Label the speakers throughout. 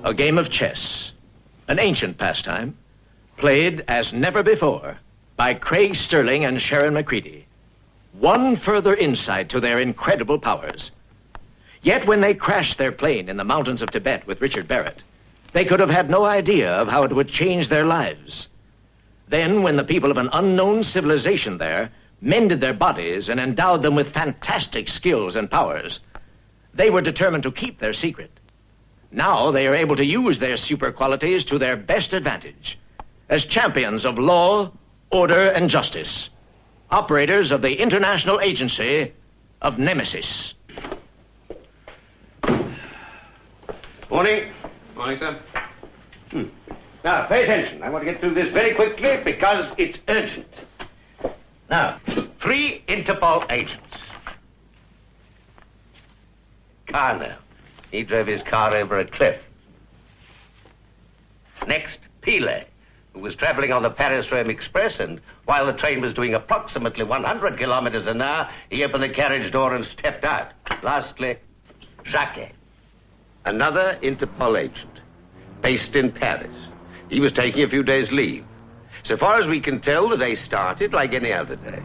Speaker 1: A game of chess, an ancient pastime, played as never before by Craig Sterling and Sharon McCready. One further insight to their incredible powers. Yet when they crashed their plane in the mountains of Tibet with Richard Barrett, they could have had no idea of how it would change their lives. Then, when the people of an unknown civilization there mended their bodies and endowed them with fantastic skills and powers, they were determined to keep their secret. Now they are able to use their super qualities to their best advantage as champions of law, order, and justice, operators of the International Agency of Nemesis.
Speaker 2: Morning. Morning, sir. Now, pay attention. I want to get through this very quickly because it's urgent. Now, 3 Interpol agents. Carno. He drove his car over a cliff. Next, Pile, who was traveling on the Paris-Rome Express, and while the train was doing approximately 100 kilometers an hour, he opened the carriage door and stepped out. Lastly, Jacquet, another Interpol agent, based in Paris. He was taking a few days' leave. So far as we can tell, the day started like any other day.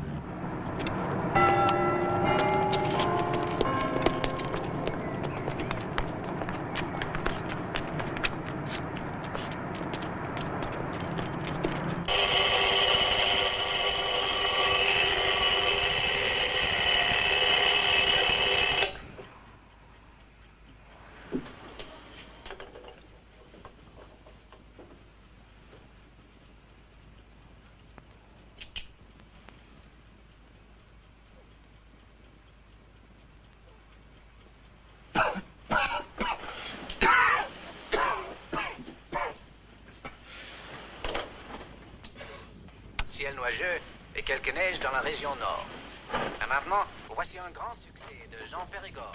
Speaker 3: Ciel nuageux et quelques neiges dans la région nord. Et maintenant, voici un grand succès de Jean Périgord.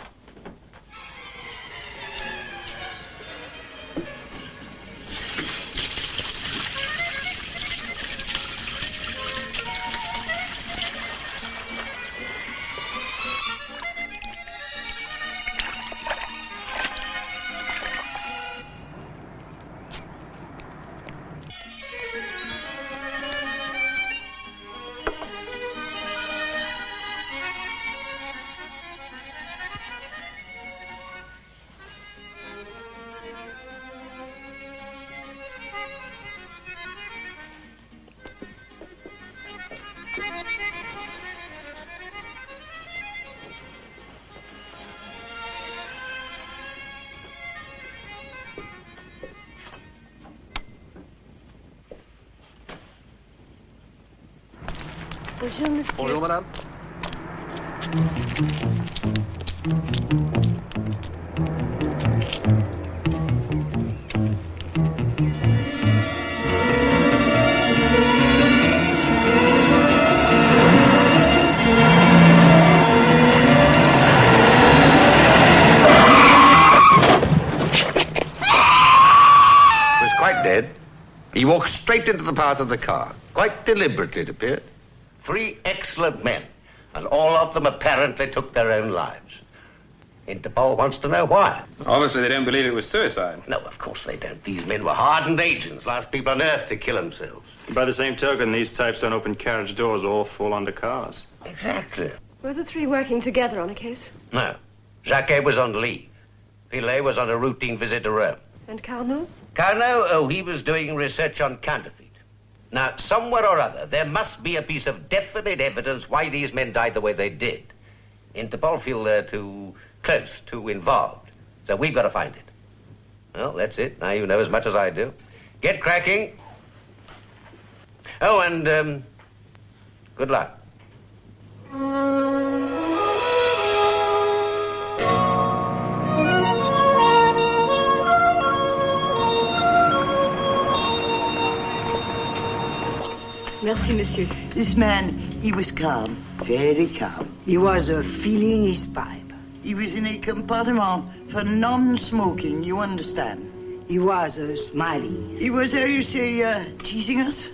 Speaker 4: Bonjour, monsieur.
Speaker 5: Bonjour, madame.
Speaker 2: Was quite dead. He walked straight into the path of the car. Quite deliberately, it appeared. 3 excellent men, and all of them apparently took their own lives. Interpol wants to know why.
Speaker 5: Obviously, they don't believe it was suicide.
Speaker 2: No, of course they don't. These men were hardened agents, last people on Earth to kill themselves.
Speaker 5: By the same token, these types don't open carriage doors or fall under cars.
Speaker 2: Exactly.
Speaker 4: Were the 3 working together on a case?
Speaker 2: No. Jacquet was on leave. Pilet was on a routine visit to Rome.
Speaker 4: And Carnot?
Speaker 2: Carnot, oh, he was doing research on counterfeit. Now, somewhere or other, there must be a piece of definite evidence why these men died the way they did. Interpol feel they're too close, too involved. So we've got to find it. Well, that's it. Now you know as much as I do. Get cracking. Oh, and, good luck.
Speaker 4: Merci, monsieur.
Speaker 6: This man, he was calm, very calm.
Speaker 7: He was filling his pipe.
Speaker 6: He was in a compartment for non-smoking, you understand.
Speaker 7: He was smiling.
Speaker 6: He was, how you say, teasing us?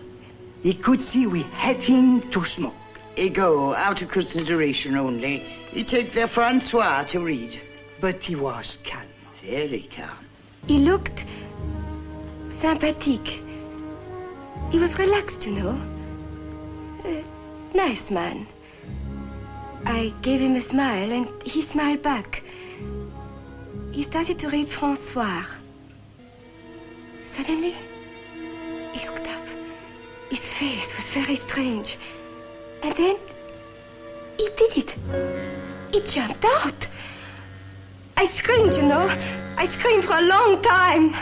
Speaker 7: He could see we had him to smoke.
Speaker 6: Ego, out of consideration only. He take the Francois to read.
Speaker 7: But he was calm.
Speaker 6: Very calm.
Speaker 4: He looked sympathique. He was relaxed, you know. Nice man. I gave him a smile, and he smiled back. He started to read François. Suddenly, he looked up. His face was very strange. And then, he did it. He jumped out. I screamed, you know. I screamed for a long time.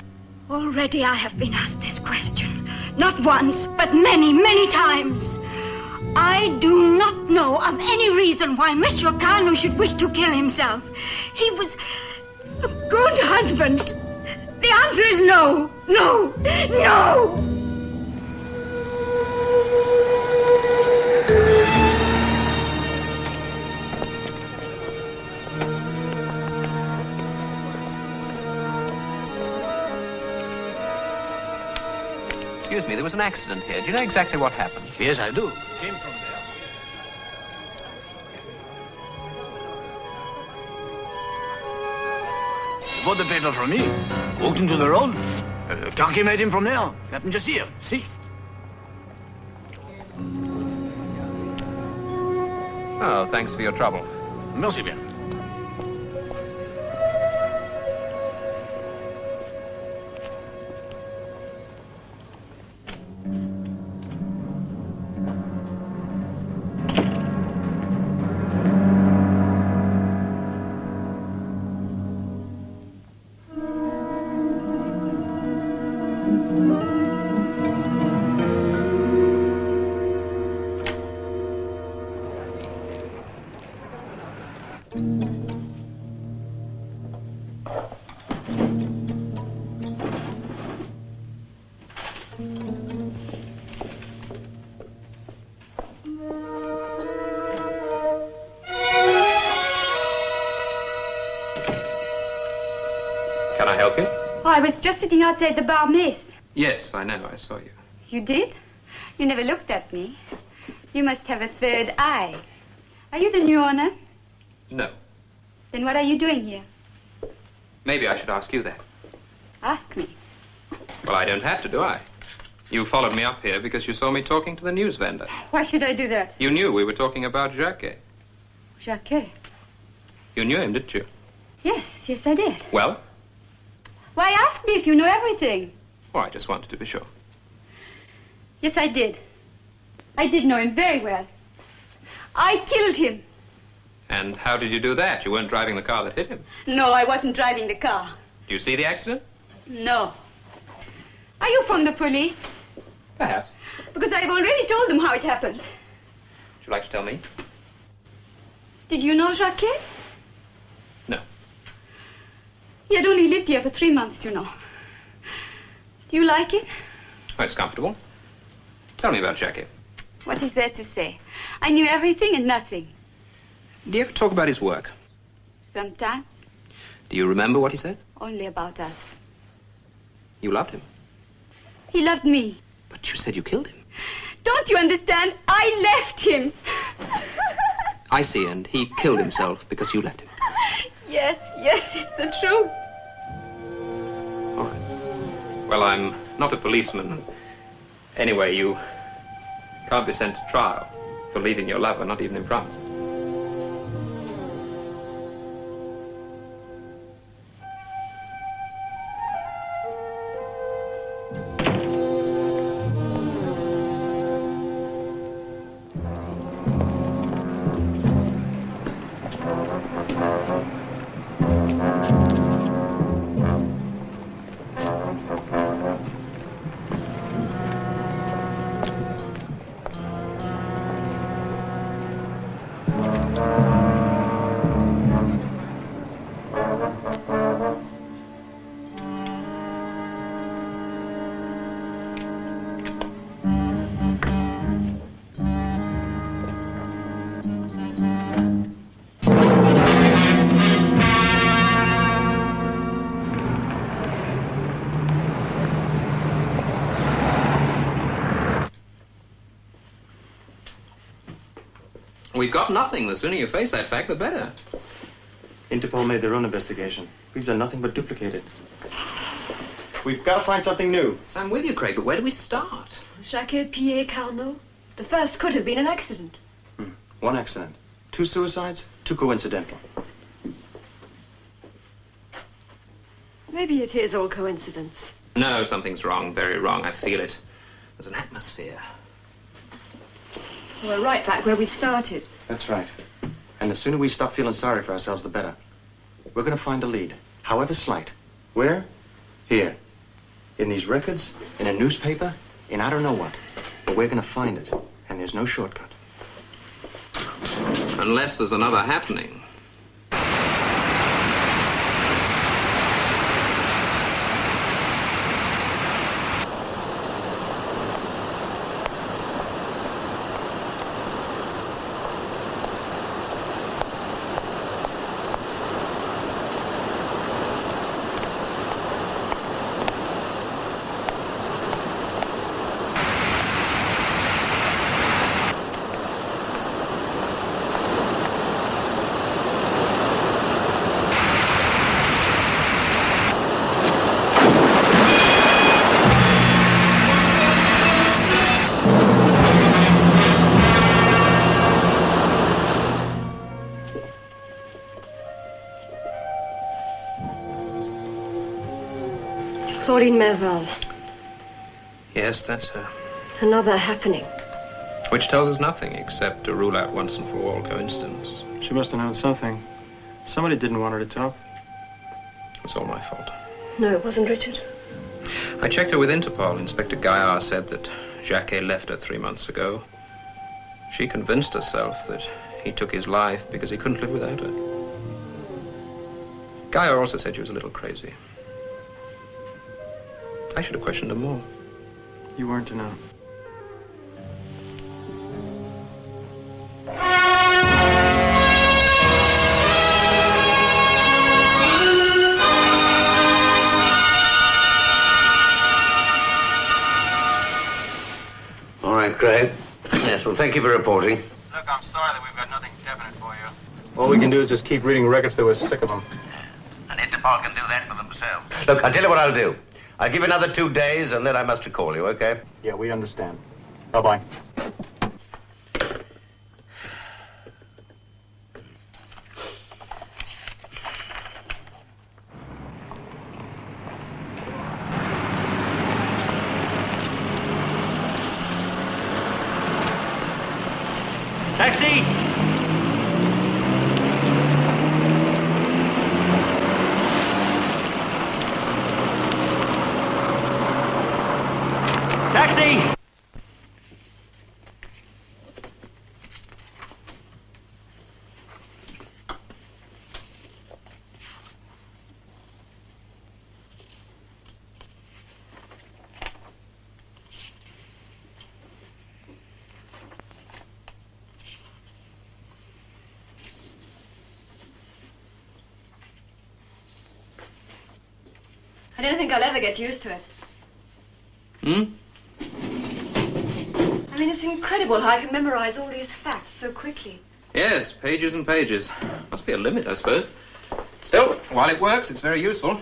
Speaker 8: Already I have been asked this question. Not once, but many, many times. I do not know of any reason why Monsieur Carnot should wish to kill himself. He was a good husband. The answer is no, no, no!
Speaker 3: Excuse me, there was an accident here. Do you know exactly what happened?
Speaker 1: Yes, I do. Came from there. What the peddler from me? Walked into the road. Car came at him from there. Happened just here. See?
Speaker 3: Oh, thanks for your trouble.
Speaker 1: Merci bien.
Speaker 9: I help you?
Speaker 4: Oh, I was just sitting outside the bar, miss.
Speaker 9: Yes, I know. I saw you.
Speaker 4: You did? You never looked at me. You must have a third eye. Are you the new owner?
Speaker 9: No.
Speaker 4: Then what are you doing here?
Speaker 9: Maybe I should ask you that.
Speaker 4: Ask me.
Speaker 9: Well, I don't have to, do I? You followed me up here because you saw me talking to the news vendor.
Speaker 4: Why should I do that?
Speaker 9: You knew we were talking about Jacquet.
Speaker 4: Jacquet?
Speaker 9: You knew him, didn't you?
Speaker 4: Yes, I did.
Speaker 9: Well?
Speaker 4: Why ask me if you know everything?
Speaker 9: Oh, I just wanted to be sure.
Speaker 4: Yes, I did. I did know him very well. I killed him.
Speaker 9: And how did you do that? You weren't driving the car that hit him.
Speaker 4: No, I wasn't driving the car.
Speaker 9: Do you see the accident?
Speaker 4: No. Are you from the police?
Speaker 9: Perhaps.
Speaker 4: Because I've already told them how it happened.
Speaker 9: Would you like to tell me?
Speaker 4: Did you know Jacquet?
Speaker 9: No.
Speaker 4: He had only lived here for 3 months, you know. Do you like it?
Speaker 9: Oh, it's comfortable. Tell me about Jacquet.
Speaker 4: What is there to say? I knew everything and nothing.
Speaker 9: Do you ever talk about his work?
Speaker 4: Sometimes.
Speaker 9: Do you remember what he said?
Speaker 4: Only about us.
Speaker 9: You loved him.
Speaker 4: He loved me.
Speaker 9: But you said you killed him.
Speaker 4: Don't you understand? I left him.
Speaker 9: I see, and he killed himself because you left him.
Speaker 4: Yes, it's the truth.
Speaker 9: All right. Well, I'm not a policeman. Anyway, you can't be sent to trial for leaving your lover, not even in France. We've got nothing. The sooner you face that fact, the better.
Speaker 5: Interpol made their own investigation. We've done nothing but duplicate it. We've got to find something new.
Speaker 9: So I'm with you, Craig, but where do we start?
Speaker 10: Jacquet, Pierre, Carnot. The first could have been an accident.
Speaker 5: One accident. 2 suicides, 2 coincidental.
Speaker 10: Maybe it is all coincidence.
Speaker 9: No, something's wrong, very wrong. I feel it. There's an atmosphere.
Speaker 10: So we're right back where we started.
Speaker 5: That's right. And the sooner we stop feeling sorry for ourselves, the better. We're going to find a lead, however slight. Where? Here. In these records, in a newspaper, in I don't know what. But we're going to find it. And there's no shortcut.
Speaker 9: Unless there's another happening.
Speaker 10: Florine Merval.
Speaker 9: Yes, that's her.
Speaker 10: Another happening.
Speaker 9: Which tells us nothing except to rule out once and for all coincidence.
Speaker 5: She must have known something. Somebody didn't want her to talk.
Speaker 9: It's all my fault.
Speaker 10: No, it wasn't Richard.
Speaker 9: I checked her with Interpol. Inspector Gaillard said that Jacquet left her 3 months ago. She convinced herself that he took his life because he couldn't live without her. Gaillard also said she was a little crazy. I should have questioned her more.
Speaker 5: You weren't to know.
Speaker 2: right, Craig. Yes, well, thank you for reporting.
Speaker 11: Look, I'm sorry that we've got nothing definite for you. All we can do is just keep reading records till we're sick of them.
Speaker 2: And Interpol can do that for themselves. Look, I'll tell you what I'll do. I'll give you another 2 days, and then I must recall you, okay?
Speaker 11: Yeah, we understand. Bye-bye.
Speaker 5: Taxi! Taxi!
Speaker 10: I don't think I'll ever get used to it. I mean, it's incredible how I can memorize all these facts so quickly.
Speaker 9: Yes, pages and pages. Must be a limit, I suppose. Still, while it works, it's very useful.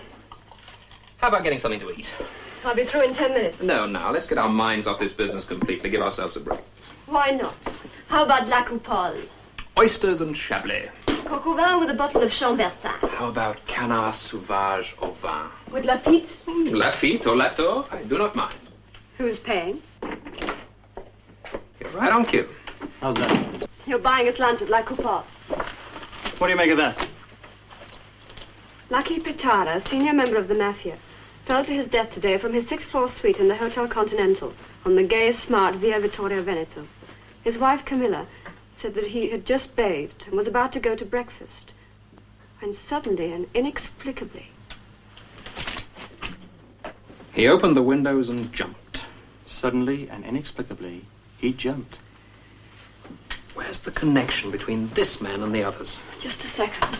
Speaker 9: How about getting something to eat?
Speaker 10: I'll be through in 10 minutes.
Speaker 9: No, now, let's get our minds off this business completely. Give ourselves a break.
Speaker 10: Why not? How about la coupole?
Speaker 9: Oysters and chablis.
Speaker 10: Coq au vin with a bottle of Chambertin.
Speaker 9: How about canard sauvage au vin?
Speaker 10: With Lafitte?
Speaker 9: Lafitte or Latour, I do not mind.
Speaker 10: Who's paying?
Speaker 9: You're right on cue.
Speaker 5: How's that?
Speaker 10: You're buying us lunch at La Coupole.
Speaker 5: What do you make of that?
Speaker 10: Lucky Pitara, senior member of the Mafia, fell to his death today from his 6th-floor suite in the Hotel Continental on the gay, smart Via Vittorio Veneto. His wife, Camilla, said that he had just bathed and was about to go to breakfast. And suddenly and inexplicably...
Speaker 9: He opened the windows and jumped.
Speaker 5: Suddenly and inexplicably, he jumped.
Speaker 9: Where's the connection between this man and the others?
Speaker 10: Just a second.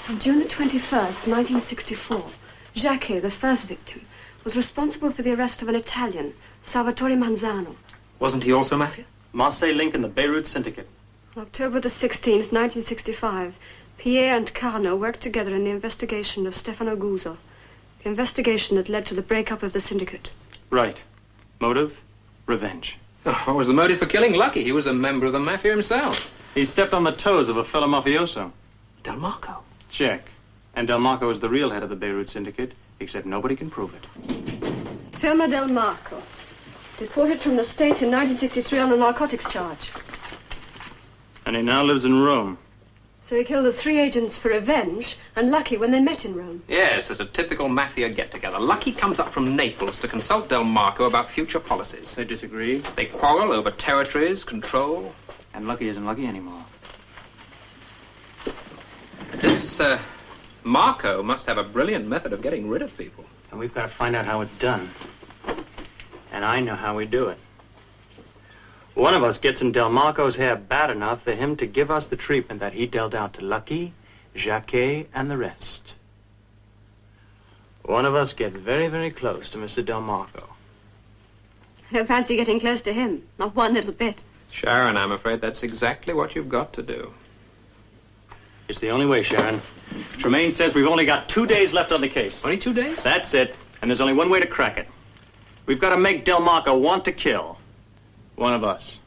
Speaker 10: On June the 21st, 1964, Jacquet, the first victim, was responsible for the arrest of an Italian, Salvatore Manzano.
Speaker 9: Wasn't he also Mafia?
Speaker 5: Marseille link in the Beirut Syndicate.
Speaker 10: On October the 16th, 1965, Pierre and Carnot worked together in the investigation of Stefano Guzzo, the investigation that led to the breakup of the syndicate.
Speaker 5: Right. Motive? Revenge.
Speaker 9: Oh, what was the motive for killing Lucky? He was a member of the Mafia himself.
Speaker 5: He stepped on the toes of a fellow mafioso.
Speaker 9: Del Marco.
Speaker 5: Check. And Del Marco is the real head of the Beirut Syndicate, except nobody can prove it.
Speaker 10: Firma Del Marco, deported from the States in 1963 on a narcotics charge.
Speaker 5: And he now lives in Rome.
Speaker 10: So he killed the 3 agents for revenge, and Lucky when they met in Rome.
Speaker 9: Yes, at a typical Mafia get-together. Lucky comes up from Naples to consult Del Marco about future policies.
Speaker 5: They disagree.
Speaker 9: They quarrel over territories, control.
Speaker 5: And Lucky isn't Lucky anymore.
Speaker 9: This, Marco must have a brilliant method of getting rid of people.
Speaker 5: And we've got to find out how it's done. And I know how we do it. One of us gets in Del Marco's hair bad enough for him to give us the treatment that he dealt out to Lucky, Jacquet, and the rest. One of us gets very, very close to Mr. Del Marco.
Speaker 10: I don't fancy getting close to him. Not one little bit.
Speaker 9: Sharon, I'm afraid that's exactly what you've got to do.
Speaker 5: It's the only way, Sharon. Tremaine says we've only got 2 days left on the case.
Speaker 9: Only 2 days?
Speaker 5: That's it. And there's only one way to crack it. We've got to make Del Marco want to kill one of us.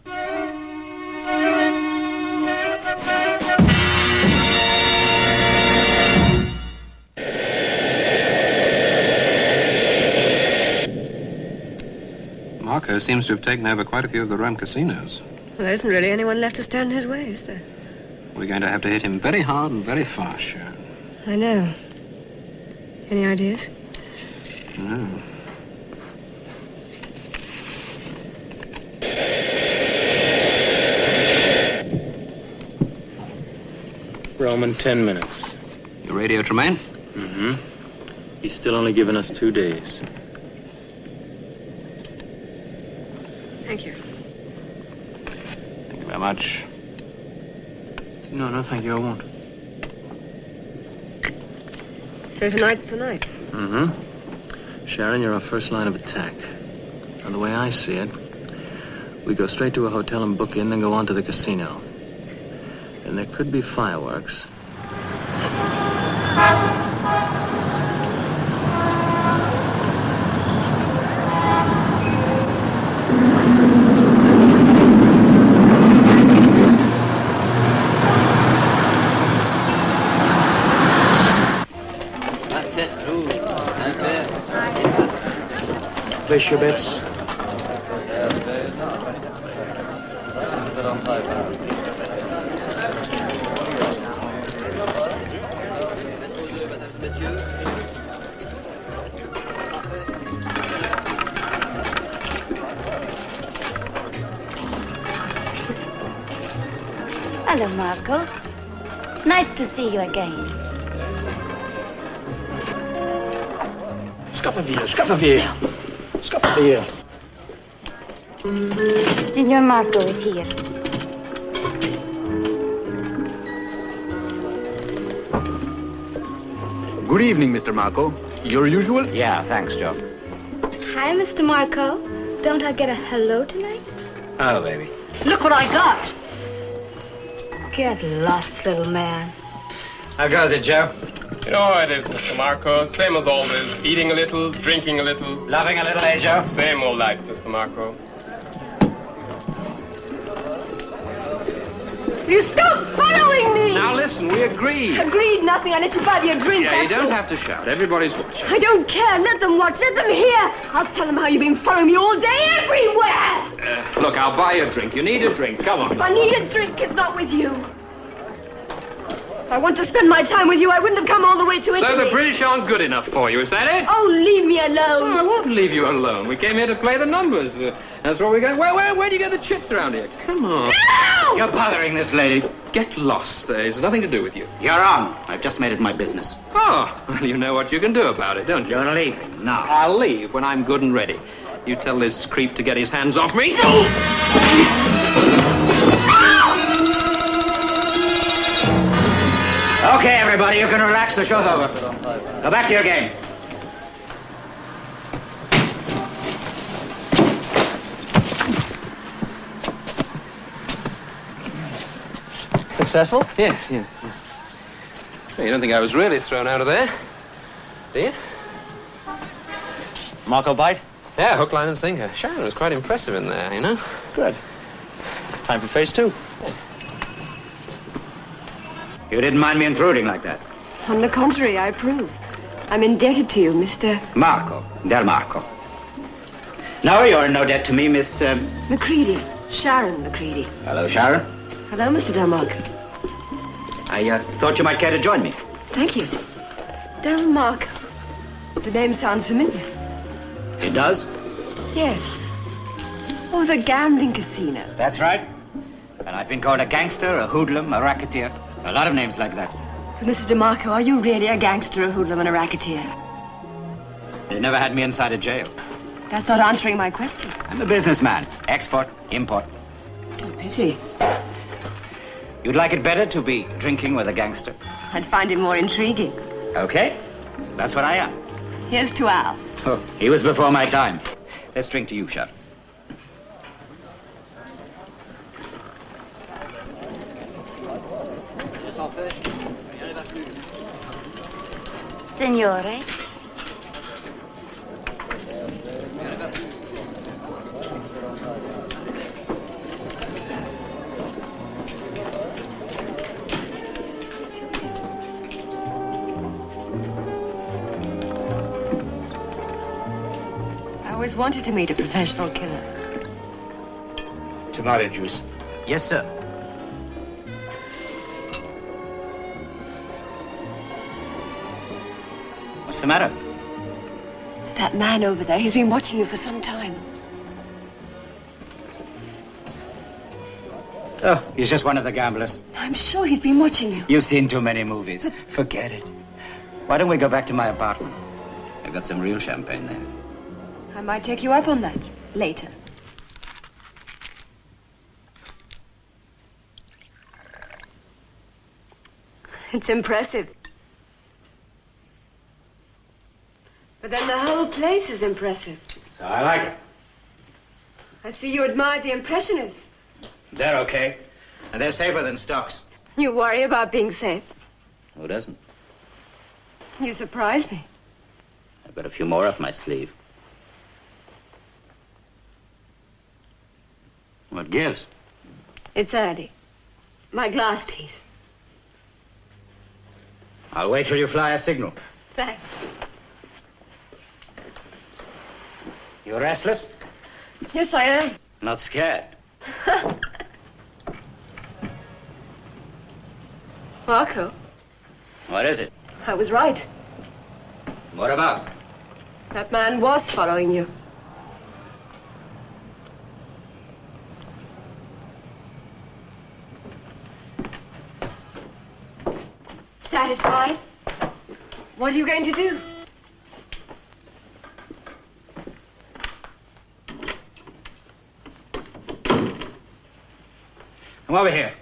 Speaker 9: Marco seems to have taken over quite a few of the Rome casinos.
Speaker 10: Well, there isn't really anyone left to stand in his way, is there?
Speaker 9: We're going to have to hit him very hard and very fast, Sharon.
Speaker 10: I know. Any ideas?
Speaker 9: No.
Speaker 5: Rome in 10 minutes.
Speaker 9: You radio Tremaine?
Speaker 5: Mm-hmm. He's still only given us 2 days.
Speaker 10: Thank you.
Speaker 9: Thank you very much.
Speaker 5: No, thank you, I won't.
Speaker 10: So tonight's the night.
Speaker 5: Mm-hmm. Sharon, you're our first line of attack. And the way I see it, We go straight to a hotel and book in, then go on to the casino. And there could be fireworks. Place your bets.
Speaker 8: Hello, Marco. Nice to see you again.
Speaker 5: Scappa via, scappa via. Scappa via.
Speaker 8: Signor Marco is here.
Speaker 12: Good evening, Mr. Marco. Your usual?
Speaker 5: Yeah, thanks, Joe.
Speaker 10: Hi, Mr. Marco. Don't I get a hello tonight?
Speaker 5: Oh, baby.
Speaker 8: Look what I got. Get lost, little man.
Speaker 5: How goes it, Joe?
Speaker 11: You know how it is, Mr. Marco. Same as always. Eating a little, drinking a little.
Speaker 5: Loving a little, eh, Joe?
Speaker 11: Same old life, Mr. Marco.
Speaker 10: You stop following me!
Speaker 9: Now listen, we agreed.
Speaker 10: Agreed nothing. I let you buy your drink.
Speaker 9: Yeah, you
Speaker 10: that's
Speaker 9: don't
Speaker 10: all.
Speaker 9: have to shout. Everybody's watching.
Speaker 10: I don't care. Let them watch. Let them hear. I'll tell them how you've been following me all day, everywhere.
Speaker 9: Look, I'll buy you a drink. You need a drink. Come on.
Speaker 10: If I need a drink, it's not with you. If I want to spend my time with you, I wouldn't have come all the way to Italy.
Speaker 9: So the British aren't good enough for you, is that it?
Speaker 10: Oh, leave me alone.
Speaker 9: Oh, I won't leave you alone. We came here to play the numbers. That's what we're going. Where do you get the chips around here? Come on.
Speaker 10: No!
Speaker 5: You're bothering this lady.
Speaker 9: Get lost. It's nothing to do with you.
Speaker 5: You're on. I've just made it my business.
Speaker 9: Oh, well, you know what you can do about it, don't you?
Speaker 5: You're leaving now.
Speaker 9: I'll leave when I'm good and ready. You tell this creep to get his hands off me.
Speaker 5: Okay, everybody, you can relax. The show's over. Go back to your game. Successful?
Speaker 9: Yeah. You don't think I was really thrown out of there, do you?
Speaker 5: Marco bite?
Speaker 9: Yeah, hook, line, and sinker. Sharon was quite impressive in there, you know?
Speaker 5: Good. Time for phase 2. You didn't mind me intruding like that.
Speaker 10: On the contrary, I approve. I'm indebted to you, Mr.
Speaker 5: Marco. Del Marco. No, you're in no debt to me, Miss...
Speaker 10: Macready. Sharon Macready.
Speaker 5: Hello, Sharon.
Speaker 10: Hello, Mr. Del Marco.
Speaker 5: I thought you might care to join me.
Speaker 10: Thank you. Del Marco. The name sounds familiar.
Speaker 5: It does?
Speaker 10: Yes. Oh, the gambling casino.
Speaker 5: That's right. And I've been called a gangster, a hoodlum, a racketeer. A lot of names like that.
Speaker 10: Mr. DeMarco, are you really a gangster, a hoodlum, and a racketeer?
Speaker 5: They never had me inside a jail.
Speaker 10: That's not answering my question.
Speaker 5: I'm a businessman. Export, import.
Speaker 10: Oh, pity.
Speaker 5: You'd like it better to be drinking with a gangster?
Speaker 10: I'd find it more intriguing.
Speaker 5: Okay. That's what I am.
Speaker 10: Here's to Al.
Speaker 5: Oh, he was before my time. Let's drink to you, Sharon.
Speaker 8: Signore.
Speaker 10: I always wanted to meet a professional killer.
Speaker 5: Tomato juice. Yes, sir. What's the matter?
Speaker 10: It's that man over there. He's been watching you for some time.
Speaker 5: Oh, he's just one of the gamblers.
Speaker 10: I'm sure he's been watching you.
Speaker 5: You've seen too many movies. Forget it. Why don't we go back to my apartment? I've got some real champagne there.
Speaker 10: I might take you up on that later. It's impressive. But then the whole place is impressive.
Speaker 5: So I like it.
Speaker 10: I see you admired the Impressionists.
Speaker 3: They're okay. And they're safer than stocks.
Speaker 10: You worry about being safe.
Speaker 3: Who doesn't?
Speaker 10: You surprise me.
Speaker 3: I've got a few more up my sleeve. What gives?
Speaker 10: It's early. My glass, please.
Speaker 3: I'll wait till you fly a signal.
Speaker 10: Thanks.
Speaker 3: You restless?
Speaker 10: Yes, I am.
Speaker 3: Not scared?
Speaker 10: Marco,
Speaker 3: What is it?
Speaker 10: I was right.
Speaker 3: What about?
Speaker 10: That man was following you. Satisfied? What are you going to do?
Speaker 3: Come over here.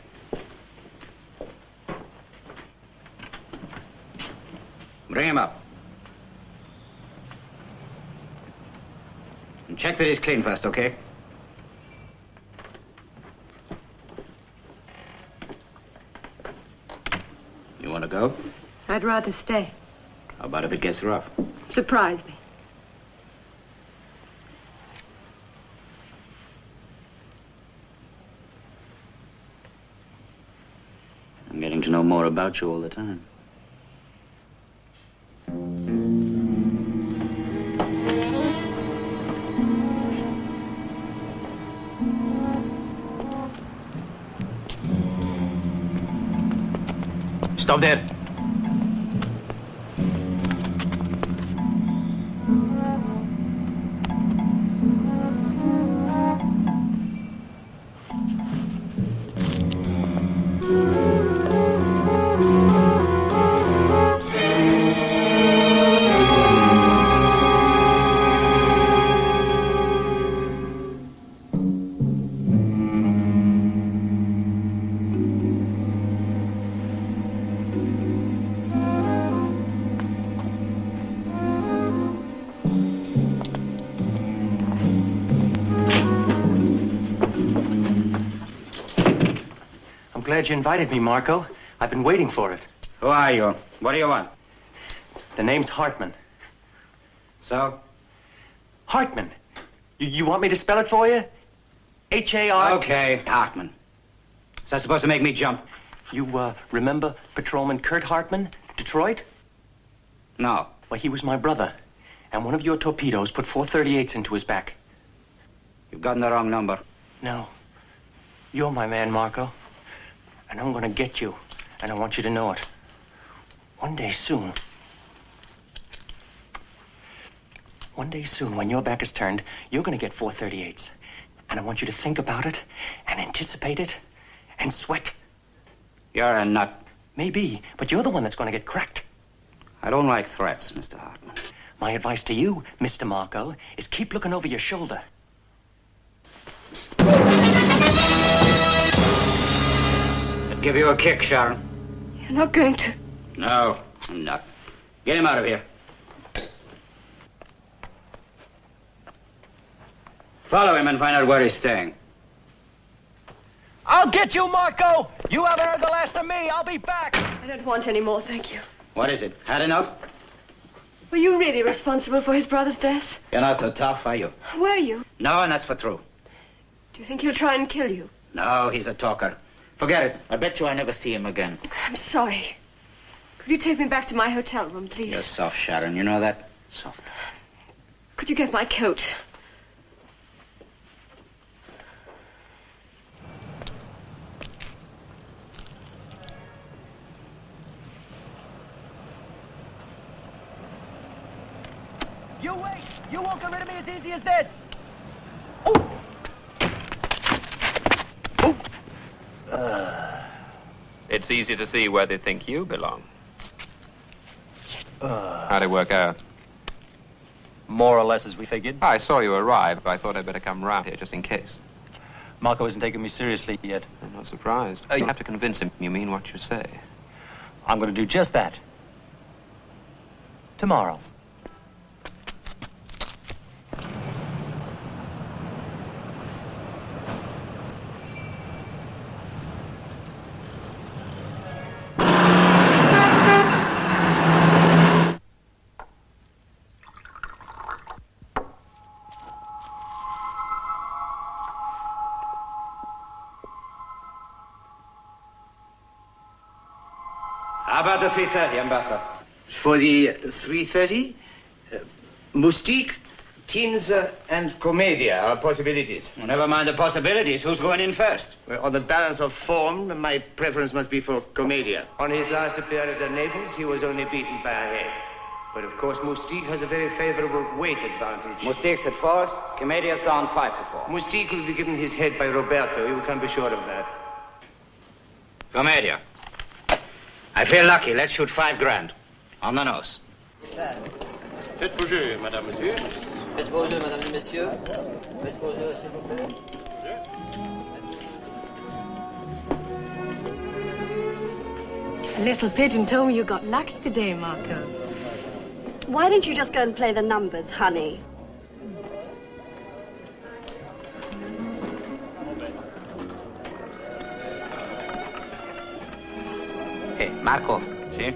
Speaker 3: Bring him up. And check that he's clean first, okay? You want to go?
Speaker 10: I'd rather stay.
Speaker 3: How about if it gets rough?
Speaker 10: Surprise me.
Speaker 3: I'm getting to know more about you all the time.
Speaker 1: Stop there.
Speaker 5: Glad you invited me, Marco. I've been waiting for it.
Speaker 3: Who are you? What do you want?
Speaker 5: The name's Hartman.
Speaker 3: So?
Speaker 5: Hartman. You want me to spell it for you? H-A-R...
Speaker 3: Okay, Hartman. Is that supposed to make me jump?
Speaker 5: You, remember Patrolman Kurt Hartman, Detroit?
Speaker 3: No.
Speaker 5: Well, he was my brother. And one of your torpedoes put 438s into his back.
Speaker 3: You've gotten the wrong number.
Speaker 5: No. You're my man, Marco. And I'm gonna get you, and I want you to know it. One day soon, when your back is turned, you're gonna get 438s. And I want you to think about it, and anticipate it, and sweat.
Speaker 3: You're a nut.
Speaker 5: Maybe, but you're the one that's gonna get cracked.
Speaker 3: I don't like threats, Mr. Hartman.
Speaker 5: My advice to you, Mr. Marco, is keep looking over your shoulder.
Speaker 3: Give you a kick, Sharon.
Speaker 10: You're not going to...
Speaker 3: No, I'm not. Get him out of here. Follow him and find out where he's staying.
Speaker 5: I'll get you, Marco! You haven't heard the last of me. I'll be back.
Speaker 10: I don't want any more, thank you.
Speaker 3: What is it? Had enough?
Speaker 10: Were you really responsible for his brother's death?
Speaker 3: You're not so tough, are you?
Speaker 10: Were you?
Speaker 3: No, and that's for true.
Speaker 10: Do you think he'll try and kill you?
Speaker 3: No, he's a talker. Forget it. I bet you I never see him again.
Speaker 10: I'm sorry. Could you take me back to my hotel room, please?
Speaker 3: You're soft, Sharon. You know that? Soft.
Speaker 10: Could you get my coat?
Speaker 5: You wait! You won't get rid of me as easy as this!
Speaker 9: It's easy to see where they think you belong. How'd it work out?
Speaker 5: More or less as we figured.
Speaker 9: I saw you arrive. I thought I'd better come round here just in case.
Speaker 5: Marco isn't taking me seriously yet.
Speaker 9: I'm not surprised. You have to convince him you mean what you say.
Speaker 5: I'm going to do just that. Tomorrow.
Speaker 13: How about the 3:30, Umberto?
Speaker 14: For the 3:30, Moustique, Teens, and Commedia are possibilities.
Speaker 13: Well, never mind the possibilities. Who's going in first?
Speaker 14: Well, on the balance of form, my preference must be for Commedia. On his last appearance at Naples, he was only beaten by a head. But of course, Moustique has a very favorable weight advantage.
Speaker 13: Moustique's at 4, Commedia's down 5-4.
Speaker 14: Moustique will be given his head by Roberto. You can be sure of that.
Speaker 13: Commedia. I feel lucky. Let's shoot $5 grand. On the nose.
Speaker 11: Faites vos jeux, madame, monsieur.
Speaker 15: Faites vos jeux, madame et messieurs. Faites vos jeux, s'il vous plaît.
Speaker 10: A little pigeon told me you got lucky today, Marco. Why don't you just go and play the numbers, honey?
Speaker 13: Hey, Marco. Sì?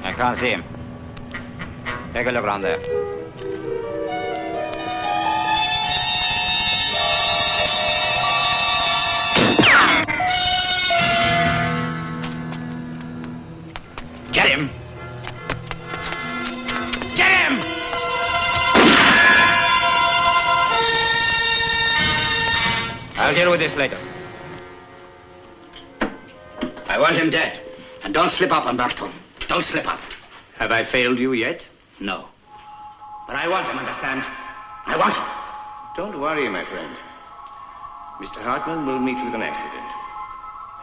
Speaker 13: I can't see him. Take a look around there. Get him! Get him! I'll deal with this later. I want him dead. And don't slip up, Umberto. Don't slip up.
Speaker 14: Have I failed you yet?
Speaker 13: No. But I want him, understand? I want him.
Speaker 14: Don't worry, my friend. Mr. Hartman will meet with an accident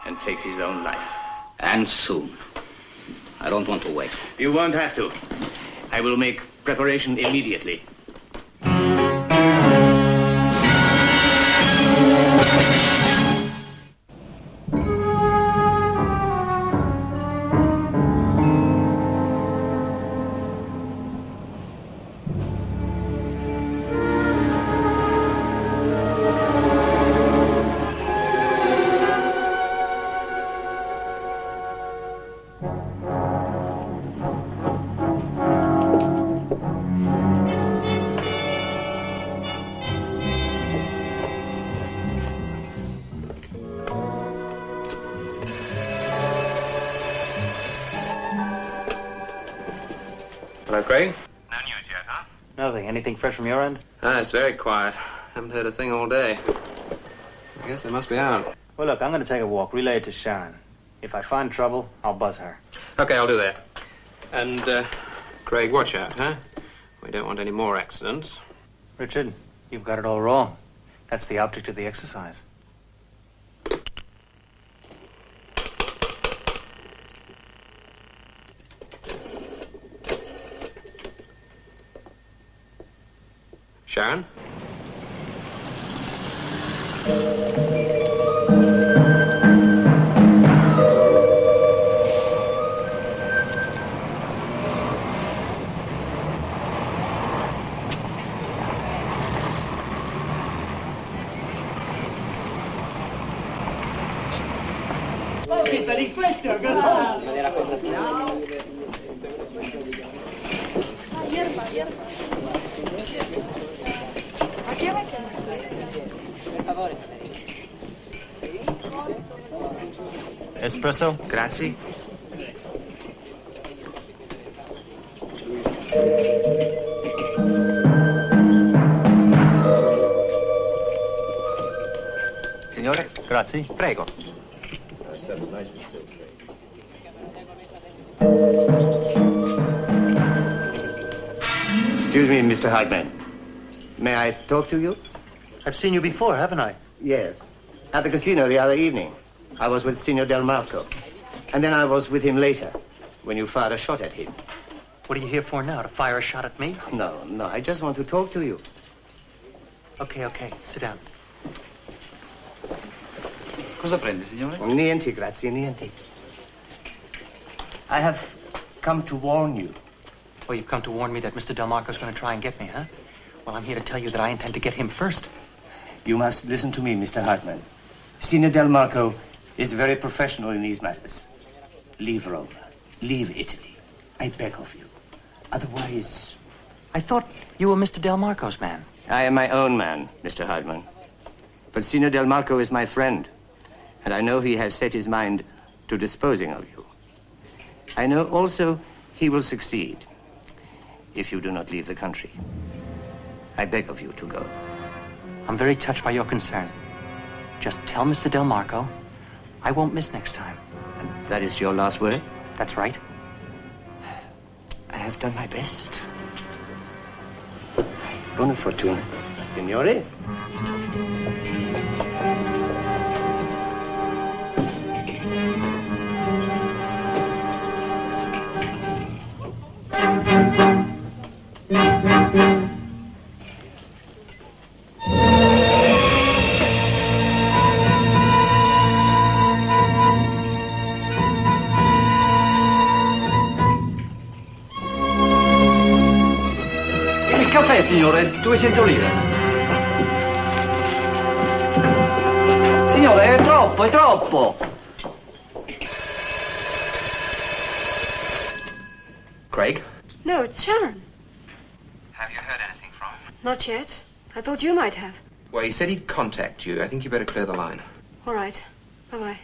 Speaker 14: and take his own life.
Speaker 13: And soon. I don't want to wait.
Speaker 14: You won't have to. I will make preparation immediately.
Speaker 9: Hello, Craig.
Speaker 11: No news yet, huh?
Speaker 5: Nothing. Anything fresh from your end?
Speaker 9: It's very quiet. Haven't heard a thing all day. I guess they must be out.
Speaker 5: Well, look, I'm going to take a walk. Relay it to Sharon. If I find trouble, I'll buzz her.
Speaker 9: Okay, I'll do that. And, Craig, watch out, huh? We don't want any more accidents.
Speaker 5: Richard, you've got it all wrong. That's the object of the exercise.
Speaker 9: Sharon?
Speaker 5: Espresso?
Speaker 14: Grazie.
Speaker 9: Signore?
Speaker 5: Grazie.
Speaker 9: Prego.
Speaker 14: Excuse me, Mr. Hartman. May I talk to you?
Speaker 5: I've seen you before, haven't I?
Speaker 14: Yes. At the casino the other evening. I was with Signor Del Marco. And then I was with him later, when you fired a shot at him.
Speaker 5: What are you here for now? To fire a shot at me?
Speaker 14: No, I just want to talk to you.
Speaker 5: Okay. Sit down.
Speaker 15: Cosa prende, signore?
Speaker 14: Niente, grazie, niente. I have come to warn you.
Speaker 5: Oh, you've come to warn me that Mr. Del Marco's going to try and get me, huh? Well, I'm here to tell you that I intend to get him first.
Speaker 14: You must listen to me, Mr. Hartman. Signor Del Marco is very professional in these matters. Leave Rome. Leave Italy. I beg of you. Otherwise...
Speaker 5: I thought you were Mr. Del Marco's man.
Speaker 14: I am my own man, Mr. Hartman. But Signor Del Marco is my friend, and I know he has set his mind to disposing of you. I know also he will succeed if you do not leave the country. I beg of you to go.
Speaker 5: I'm very touched by your concern. Just tell Mr. Del Marco I won't miss next time.
Speaker 14: And that is your last word?
Speaker 5: That's right.
Speaker 14: I have done my best. Buona fortuna, signore.
Speaker 16: Signore, 200 lire. Signore, è troppo, è troppo.
Speaker 9: Craig?
Speaker 10: No, it's Sharon.
Speaker 9: Have you heard anything from him?
Speaker 10: Not yet. I thought you might have.
Speaker 9: Well, he said he'd contact you. I think you better clear the line.
Speaker 10: All right. Bye-bye.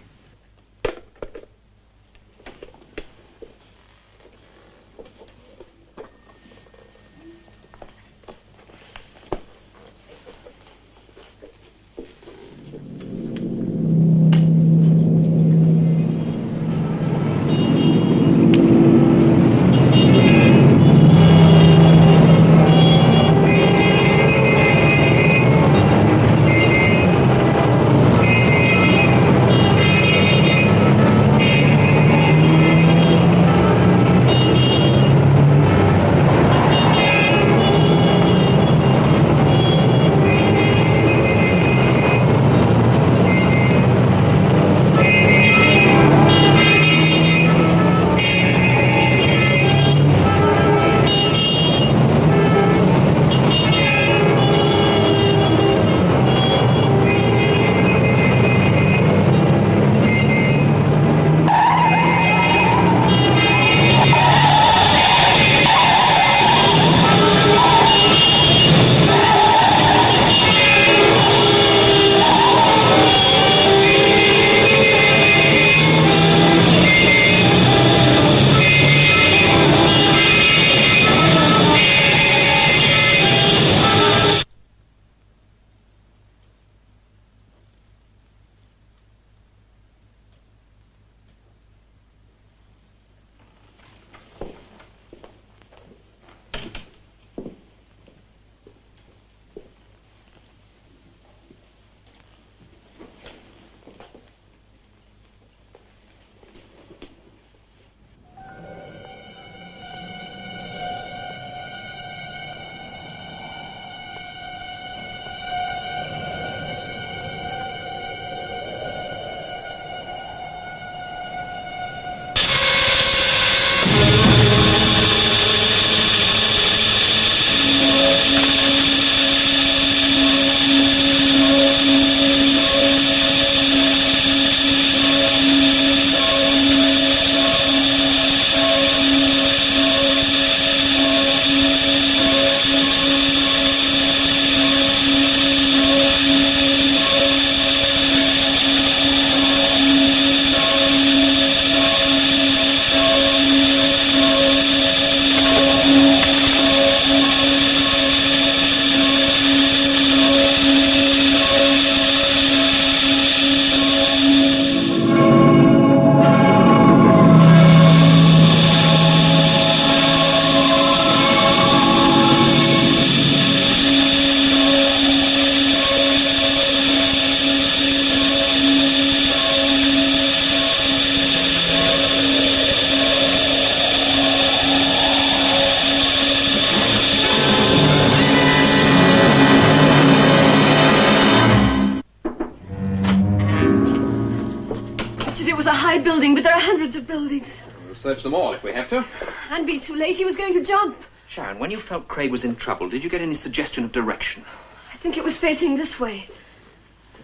Speaker 10: Building, but there are hundreds of buildings.
Speaker 9: We'll search them all if we have to.
Speaker 10: And be too late. He was going to jump.
Speaker 9: Sharon, when you felt Craig was in trouble, did you get any suggestion of direction?
Speaker 10: I think it was facing this way.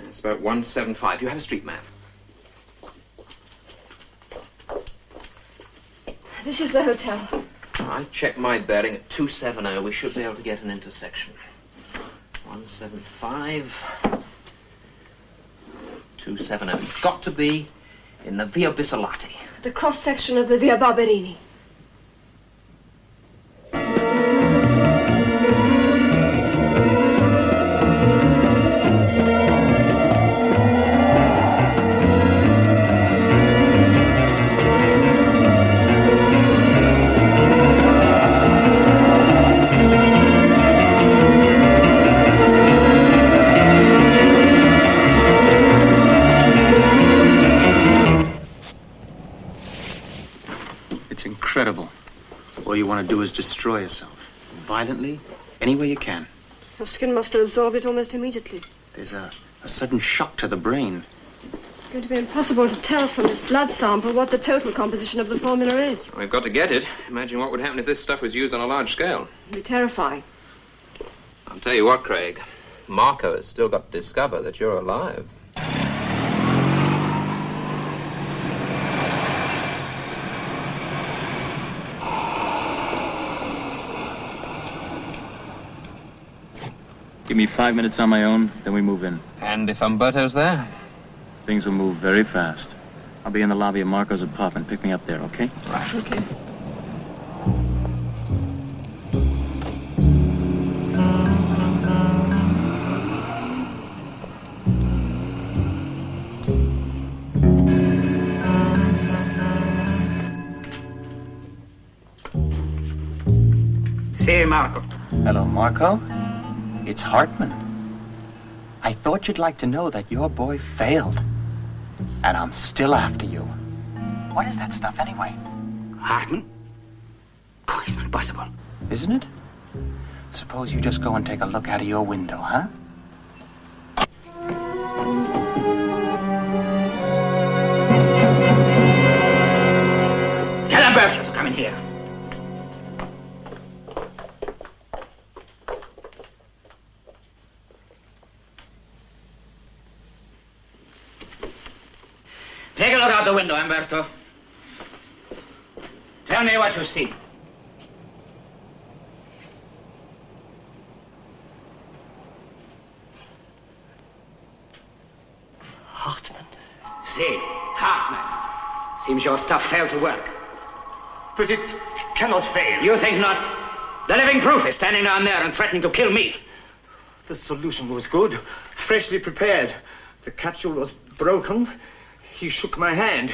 Speaker 9: It's about 175. Do you have a street map?
Speaker 10: This is the hotel.
Speaker 9: I checked my bearing at 270. We should be able to get an intersection. 175. 270. It's got to be in the Via Bisolati.
Speaker 10: The cross-section of the Via Barberini.
Speaker 5: Incredible. All you want to do is destroy yourself. Violently, any way you can.
Speaker 10: Your skin must have absorbed it almost immediately.
Speaker 5: There's a sudden shock to the brain.
Speaker 10: It's going to be impossible to tell from this blood sample what the total composition of the formula is.
Speaker 9: We've got to get it. Imagine what would happen if this stuff was used on a large scale.
Speaker 10: It'd be terrifying.
Speaker 9: I'll tell you what, Craig. Marco has still got to discover that you're alive.
Speaker 5: Give me 5 minutes on my own, then we move in.
Speaker 9: And if Umberto's there?
Speaker 5: Things will move very fast. I'll be in the lobby of Marco's apartment. Pick me up there, okay?
Speaker 9: Right, okay.
Speaker 13: Say, Marco.
Speaker 5: Hello, Marco. It's Hartman. I thought you'd like to know that your boy failed. And I'm still after you. What is that stuff anyway?
Speaker 13: Hartman? Oh, it's not possible.
Speaker 5: Isn't it? Suppose you just go and take a look out of your window, huh?
Speaker 13: Tell Umberto to come in here. Take a look out the window, Umberto. Tell me what you see.
Speaker 7: Hartman.
Speaker 13: See, Hartman. Seems your stuff failed to work.
Speaker 7: But it cannot fail.
Speaker 13: You think not? The living proof is standing down there and threatening to kill me.
Speaker 7: The solution was good, freshly prepared. The capsule was broken. He shook my hand.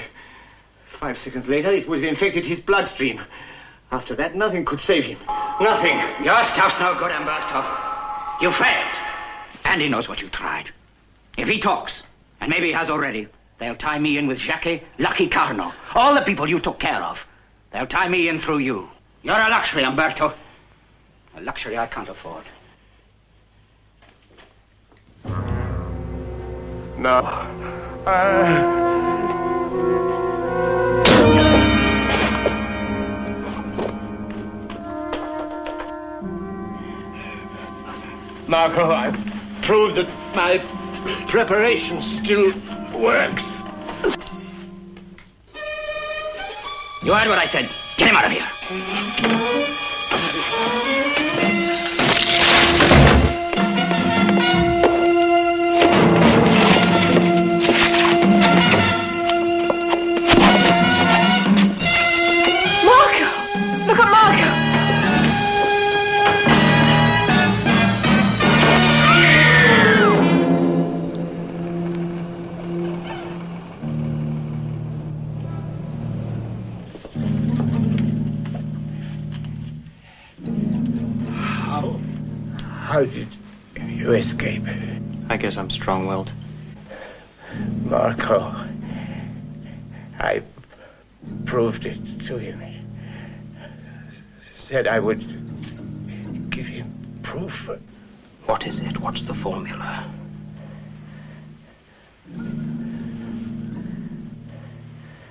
Speaker 7: 5 seconds later, it would have infected his bloodstream. After that, nothing could save him. Nothing.
Speaker 13: Your stuff's no good, Umberto. You failed. And he knows what you tried. If he talks, and maybe he has already, they'll tie me in with Jackie, Lucky Carno, all the people you took care of. They'll tie me in through you. You're a luxury, Umberto. A luxury I can't afford.
Speaker 7: No. Marco, I've proved that my preparation still works.
Speaker 13: You heard what I said. Get him out of here.
Speaker 10: Look at Marco!
Speaker 7: How did you escape?
Speaker 5: I guess I'm strong-willed.
Speaker 7: Marco, I proved it to him. Said I would give him proof.
Speaker 13: What is it? What's the formula?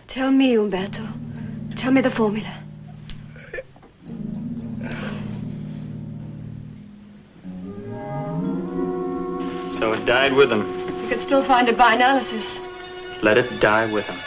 Speaker 10: Tell me, Umberto. Tell me the formula.
Speaker 5: So it died with him.
Speaker 10: You could still find it by analysis.
Speaker 5: Let it die with him.